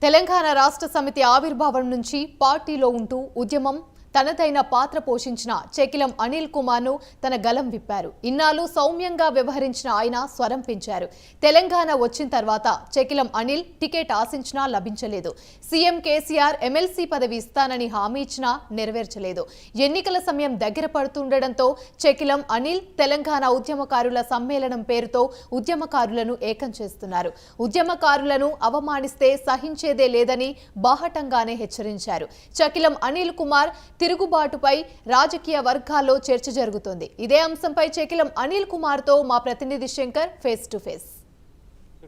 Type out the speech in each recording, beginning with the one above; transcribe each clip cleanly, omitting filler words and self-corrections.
తెలంగాణ రాష్ట్ర సమితి ఆవిర్భావం నుంచి పార్టీలో ఉంటూ ఉద్యమం తనదైన పాత్ర పోషించిన చెకిలం అనిల్ కుమార్ను తన గలం విప్పారు. ఇన్నాళ్ళు సౌమ్యంగా వ్యవహరించిన ఆయన స్వరం పెంచారు. తెలంగాణ వచ్చిన తర్వాత చెకిలం అనిల్ టికెట్ ఆశించినా లభించలేదు. సీఎం కేసీఆర్ ఎమ్మెల్సీ పదవి ఇస్తానని హామీ ఇచ్చినా నెరవేర్చలేదు. ఎన్నికల సమయం దగ్గర పడుతుండటంతో చెకిలం అనిల్ తెలంగాణ ఉద్యమకారుల సమ్మేళనం పేరుతో ఉద్యమకారులను ఏకం చేస్తున్నారు. ఉద్యమకారులను అవమానిస్తే సహించేదే లేదని బాహటంగానే హెచ్చరించారు. చెకిలం అనిల్ కుమార్ తిరుగుబాటుపై రాజకీయ వర్గాల్లో చర్చ జరుగుతోంది. ఇదే అంశంపై చెకిలం అనిల్ కుమార్తో మా ప్రతినిధి శంకర్ ఫేస్ టు ఫేస్.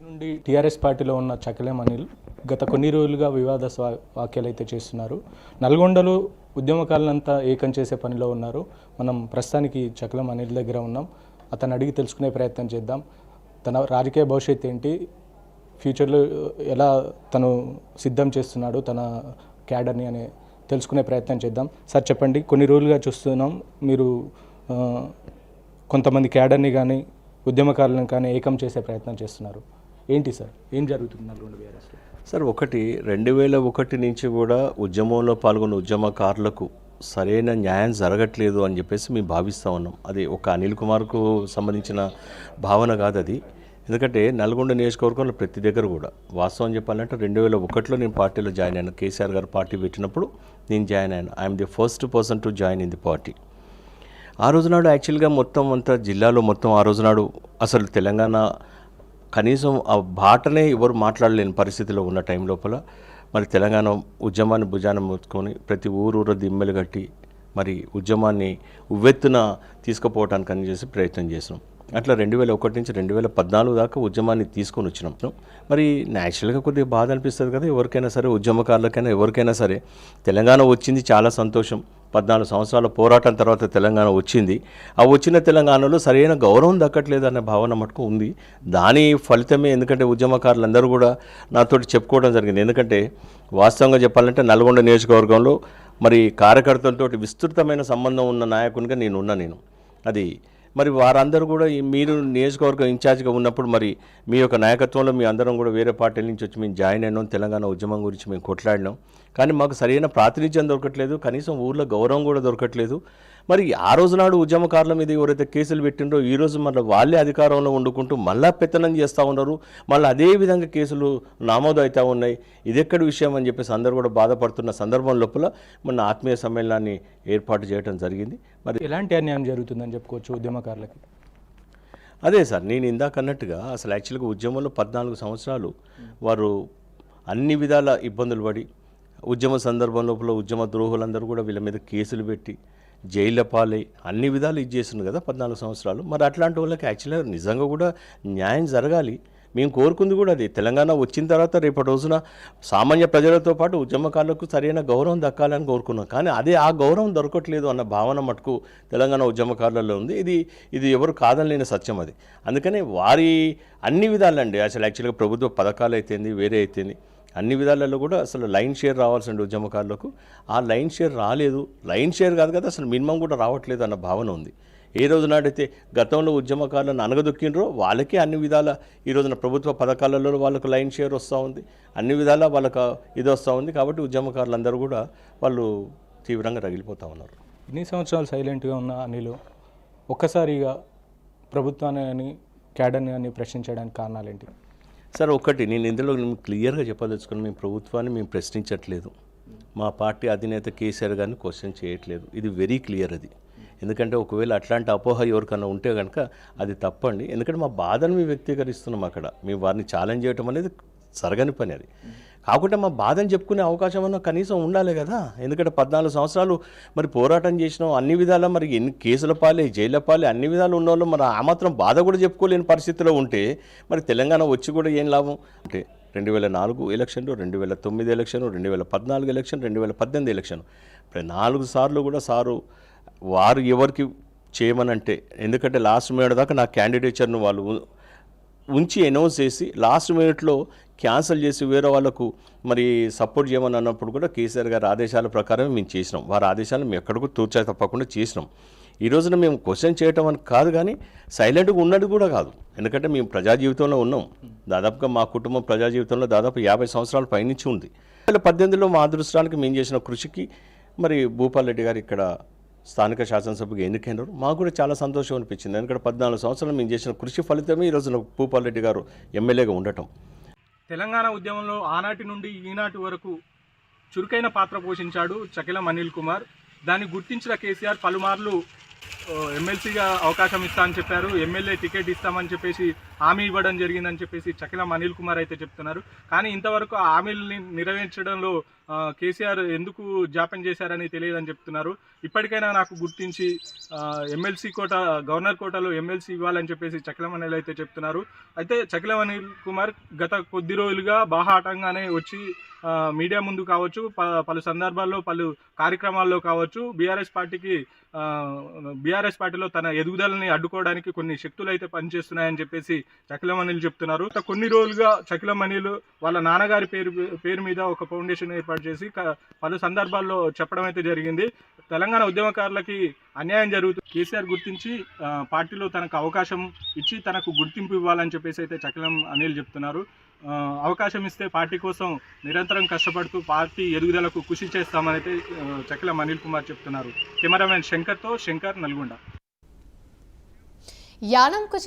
నుండి టీఆర్ఎస్ పార్టీలో ఉన్న చెకిలం అనిల్ గత కొన్ని రోజులుగా వివాద వ్యాఖ్యలు అయితే చేస్తున్నారు. నల్గొండలో ఉద్యమకారులంతా ఏకం చేసే పనిలో ఉన్నారు. మనం ప్రస్తుతానికి చెకిలం అనిల్ దగ్గర ఉన్నాం. అతను అడిగి తెలుసుకునే ప్రయత్నం చేద్దాం. తన రాజకీయ భవిష్యత్తు ఏంటి, ఫ్యూచర్లో ఎలా తను సిద్ధం చేస్తున్నాడు తన క్యాడర్ని అనే తెలుసుకునే ప్రయత్నం చేద్దాం. సార్ చెప్పండి, కొన్ని రోజులుగా చూస్తున్నాం మీరు కొంతమంది క్యాడర్ని కానీ ఉద్యమకారులను కానీ ఏకం చేసే ప్రయత్నం చేస్తున్నారు. ఏంటి సార్, ఏం జరుగుతుంది నల్గొండ బీఆర్ఎస్లో? సార్ 2001 నుంచి కూడా ఉద్యమంలో పాల్గొన్న ఉద్యమకారులకు సరైన న్యాయం జరగట్లేదు అని చెప్పేసి మేము భావిస్తూ ఉన్నాం. అది ఒక అనిల్ కుమార్కు సంబంధించిన భావన కాదు అది. ఎందుకంటే నల్గొండ నియోజకవర్గంలో ప్రతి దగ్గర కూడా వాస్తవం చెప్పాలంటే 2001లో నేను పార్టీలో జాయిన్ అయ్యాను. కేసీఆర్ గారు పార్టీ పెట్టినప్పుడు నేను జాయిన్ అయ్యాను. I'm the first person to join in the party. ఆ రోజునాడు యాక్చువల్గా మొత్తం అంతా జిల్లాలో మొత్తం ఆ రోజునాడు అసలు తెలంగాణ కనీసం ఆ బాటనే ఎవరు మాట్లాడలేని పరిస్థితిలో ఉన్న టైం లోపల మరి తెలంగాణ ఉద్యమాన్ని భుజాన మోసుకొని ప్రతి ఊరు దిమ్మెలు కట్టి మరి ఉద్యమాన్ని ఉవ్వెత్తున తీసుకుపోవటానికి అని చేసి ప్రయత్నం చేసినాం. అట్లా 2001 నుంచి 2014 దాకా ఉద్యమాన్ని తీసుకొని వచ్చినాం. మరి న్యాచురల్గా కొద్దిగా బాధ అనిపిస్తుంది కదా ఎవరికైనా సరే, ఉద్యమకారులకైనా ఎవరికైనా సరే. తెలంగాణ వచ్చింది చాలా సంతోషం. 14 సంవత్సరాల పోరాటం తర్వాత తెలంగాణ వచ్చింది. ఆ వచ్చిన తెలంగాణలో సరైన గౌరవం దక్కట్లేదు అనే భావన మటుకు ఉంది. దాని ఫలితమే ఎందుకంటే ఉద్యమకారులందరూ కూడా నాతోటి చెప్పుకోవడం జరిగింది. ఎందుకంటే వాస్తవంగా చెప్పాలంటే నల్గొండ నియోజకవర్గంలో మరి కార్యకర్తలతో విస్తృతమైన సంబంధం ఉన్న నాయకునిగా నేను అది మరి వారందరూ కూడా మీరు నియోజకవర్గం ఇన్ఛార్జ్గా ఉన్నప్పుడు మరి మీ యొక్క నాయకత్వంలో మీ అందరం కూడా వేరే పార్టీల నుంచి వచ్చి మేము జాయిన్ అయినాం. తెలంగాణ ఉద్యమం గురించి మేము కొట్లాడినాం. కానీ మాకు సరైన ప్రాతినిధ్యం దొరకట్లేదు, కనీసం ఊర్లో గౌరవం కూడా దొరకట్లేదు. మరి ఆ రోజు నాడు ఉద్యమకారుల మీద ఎవరైతే కేసులు పెట్టిండ్రో ఈరోజు మళ్ళీ వాళ్ళే అధికారంలో వండుకుంటూ మళ్ళా పెత్తనం చేస్తూ ఉన్నారు. మళ్ళీ అదే విధంగా కేసులు నమోదు అవుతూ ఉన్నాయి. ఇది ఎక్కడి విషయం అని చెప్పేసి అందరూ కూడా బాధపడుతున్న సందర్భం లోపల మొన్న ఆత్మీయ సమ్మేళనాన్ని ఏర్పాటు చేయడం జరిగింది. మరి ఎలాంటి అన్యాయం జరుగుతుందని చెప్పుకోవచ్చు ఉద్యమకారులకి? అదే సార్, నేను ఇందాక అన్నట్టుగా అసలు యాక్చువల్గా ఉద్యమంలో 14 సంవత్సరాలు వారు అన్ని విధాల ఇబ్బందులు పడి ఉద్యమ సందర్భం లోపల ఉద్యమ ద్రోహులందరూ కూడా వీళ్ళ మీద కేసులు పెట్టి జైళ్ళ పాలై అన్ని విధాలు ఇది చేస్తుంది కదా 14 సంవత్సరాలు. మరి అట్లాంటి వాళ్ళకి యాక్చువల్గా నిజంగా కూడా న్యాయం జరగాలి. మేము కోరుకుంది కూడా అది. తెలంగాణ వచ్చిన తర్వాత రేపటి రోజున సామాన్య ప్రజలతో పాటు ఉద్యమకారులకు సరైన గౌరవం దక్కాలని కోరుకున్నాం. కానీ ఆ గౌరవం దొరకట్లేదు అన్న భావన మటుకు తెలంగాణ ఉద్యమకారులలో ఉంది. ఇది ఎవరు కాదనలేని సత్యం అది. అందుకనే వారి అన్ని విధాలండి అసలు యాక్చువల్గా ప్రభుత్వ పథకాలు అయితేంది వేరే అయితేంది అన్ని విధాలలో కూడా అసలు లైన్ షేర్ రావాల్సిన ఉద్యమకారులకు ఆ లైన్ షేర్ రాలేదు. లైన్ షేర్ కాదు కదా అసలు మినిమం కూడా రావట్లేదు అన్న భావన ఉంది. ఏ రోజు నాడైతే గతంలో ఉద్యమకారులను అనగదొక్కిండ్రో వాళ్ళకే అన్ని విధాల ఈ రోజున ప్రభుత్వ పథకాలలో వాళ్ళకు లైన్ షేర్ వస్తూ ఉంది, అన్ని విధాలా వాళ్ళకు ఇది వస్తూ ఉంది. కాబట్టి ఉద్యమకారులందరూ కూడా వాళ్ళు తీవ్రంగా రగిలిపోతూ ఉన్నారు. ఇన్ని సంవత్సరాలు సైలెంట్గా ఉన్న అనిల్ ఒక్కసారిగా ప్రభుత్వాన్ని క్యాడర్ని అని ప్రశ్నించడానికి కారణాలు ఏంటి? సార్ నేను ఇందులో క్లియర్గా చెప్పదలుచుకున్నాను. మేము ప్రభుత్వాన్ని మేము ప్రశ్నించట్లేదు. మా పార్టీ అధినేత కేసీఆర్ గారిని క్వశ్చన్ చేయట్లేదు. ఇది వెరీ క్లియర్ అది. ఎందుకంటే ఒకవేళ అట్లాంటి అపోహ ఎవరికన్నా ఉంటే కనుక అది తప్పండి. ఎందుకంటే మా బాధను మేము వ్యక్తీకరిస్తున్నాం. అక్కడ మేము వారిని ఛాలెంజ్ చేయడం అనేది జరగని పని అది. కాకుంటే మా బాధను చెప్పుకునే అవకాశం అన్న కనీసం ఉండాలి కదా. ఎందుకంటే 14 సంవత్సరాలు మరి పోరాటం చేసినాం. అన్ని విధాలా మరి ఎన్ని కేసుల పాలే జైళ్ళ పాలే అన్ని విధాలు ఉన్న వాళ్ళు మరి ఆ మాత్రం బాధ కూడా చెప్పుకోలేని పరిస్థితిలో ఉంటే మరి తెలంగాణ వచ్చి కూడా ఏం లాభం? అంటే 2004 ఎలక్షన్లు, 2009 ఎలక్షన్, 2014 ఎలక్షన్, 2018 ఎలక్షన్ 4 సార్లు కూడా సారు వారు ఎవరికి చేయమనంటే, ఎందుకంటే లాస్ట్ మినిట్ దాకా నా క్యాండిడేచర్ను వాళ్ళు ఉంచి అనౌన్స్ చేసి లాస్ట్ మినిట్లో క్యాన్సిల్ చేసి వేరే వాళ్ళకు మరి సపోర్ట్ చేయమని అన్నప్పుడు కూడా కేసీఆర్ గారి ఆదేశాల ప్రకారం మేము చేసినాం. వారి ఆదేశాలు మేము ఎక్కడికి తూర్చా తప్పకుండా చేసినాం. ఈ రోజున మేము క్వశ్చన్ చేయటం అని కాదు, కానీ సైలెంట్గా ఉన్నది కూడా కాదు. ఎందుకంటే మేము ప్రజా జీవితంలో ఉన్నాం. దాదాపుగా మా కుటుంబం ప్రజా జీవితంలో దాదాపు 50 సంవత్సరాల పైనుంచి ఉంది. 2018లో మా అదృష్టానికి మేము చేసిన కృషికి మరి భూపాల్ రెడ్డి గారు ఇక్కడ స్థానిక శాసనసభకు ఎన్నికైనారు. మాకు కూడా చాలా సంతోషం అనిపించింది. ఎందుకంటే 14 సంవత్సరాలు మేము చేసిన కృషి ఫలితమే ఈ రోజున భూపాల్ రెడ్డి గారు ఎమ్మెల్యేగా ఉండటం. తెలంగాణ ఉద్యమంలో ఆనాటి నుండి ఈనాటి వరకు చురుకైన పాత్ర పోషించాడు చకిలం అనిల్ కుమార్. దాన్ని గుర్తించిన కేసీఆర్ పలుమార్లు ఎమ్మెల్సీగా అవకాశం ఇస్తా అని చెప్పారు, ఎమ్మెల్యే టికెట్ ఇస్తామని చెప్పేసి హామీ ఇవ్వడం జరిగిందని చెప్పేసి చకిలం అనిల్ కుమార్ అయితే చెప్తున్నారు. కానీ ఇంతవరకు ఆ హామీలని నెరవేర్చడంలో కేసీఆర్ ఎందుకు జాప్యం చేశారని తెలియదని చెప్తున్నారు. ఇప్పటికైనా నాకు గుర్తించి ఎమ్మెల్సీ కోట, గవర్నర్ కోటలో ఎమ్మెల్సీ ఇవ్వాలని చెప్పేసి చకిలం అనిల్ అయితే చెప్తున్నారు. అయితే చకిలం అనిల్ కుమార్ గత కొద్ది రోజులుగా బాహాటంగానే వచ్చి మీడియా ముందు కావచ్చు, పలు సందర్భాల్లో పలు కార్యక్రమాల్లో కావచ్చు బీఆర్ఎస్ పార్టీలో తన ఎదుగుదలని అడ్డుకోవడానికి కొన్ని శక్తులు అయితే పనిచేస్తున్నాయని చెప్పేసి చకిలం అనిల్ చెప్తున్నారు. కొన్ని రోజులుగా చకిలం అనిల్ వాళ్ళ నాన్నగారి పేరు మీద ఒక ఫౌండేషన్ ఏర్పాటు చేసి పలు సందర్భాల్లో చెప్పడం అయితే జరిగింది. తెలంగాణ ఉద్యమకారులకి అన్యాయం జరుగుతుంది, కేసీఆర్ గుర్తించి పార్టీలో తనకు అవకాశం ఇచ్చి తనకు గుర్తింపు ఇవ్వాలని చెప్పేసి అయితే చకిలం అనిల్ చెప్తున్నారు. అవకాశం ఇస్తే పార్టీ కోసం నిరంతరం కష్టపడుతూ పార్టీ ఎదుగుదలకు కృషి చేస్తామని అయితే చకిలం అనిల్ కుమార్ చెప్తున్నారు. కెమెరామెన్ శంకర్తో శంకర్, నల్గొండ. యానంకు